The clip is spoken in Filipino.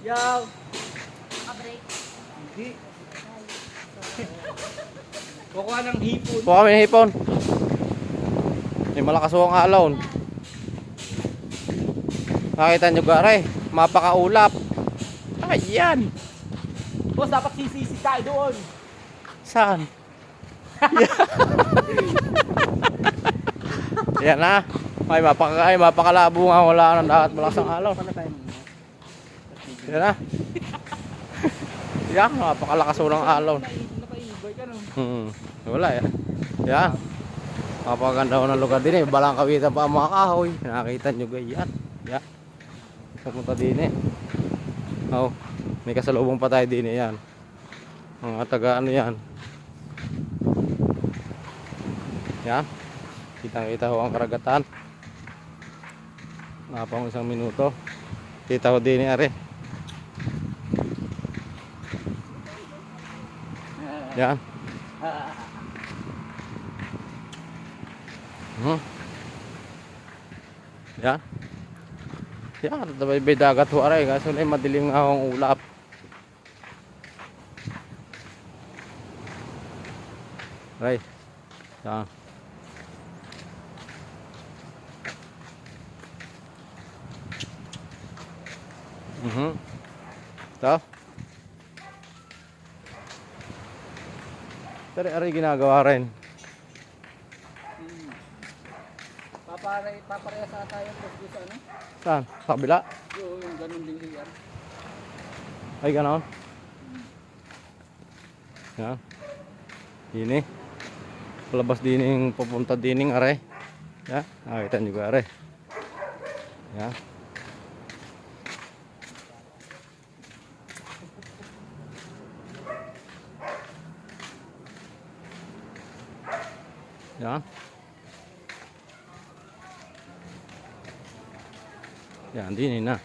Yaw! Naka-break. Hindi. Kukuha ng hipon. Kuha kami ng hipon. May malakas ang alon. Nakita nyo gare, mapakaulap. Ayan. Boss, dapat sisisi tayo doon. Saan? Yan na. Ay, mapakalabo nga. Wala nang dapat malakas ang alon. Yan na. Yan, mapakalakas ng alon. Naka-ibay ka no? Wala yan. Yan. Mapaganda ko ng lugar din eh. Balang kawitan pa ang mga kahoy. Nakakita nyo guys. Yan. Yan. Pupunta din eh. Oh, may kasalubong pa tayo din eh. Yan. Mga taga ano yan. Yan. Kitang-kita ho ang karagatan. Napang isang minuto. Kita ho din eh. Are. Yan. Yan. Yan. May dagat ho aray. Kaso na madilim nga ang ulap. Aray. Yan. Ito. Aray ginagawa rin. Papareha sa tayo boss doon sa ano? Saan? Sa kabila? Yung ganun din yan. Ay ganon. Yan. Dini. Palabas dining papunta dining aray. Yan. Nakita nyo ka aray. Yan. Yan. Yan, dini na.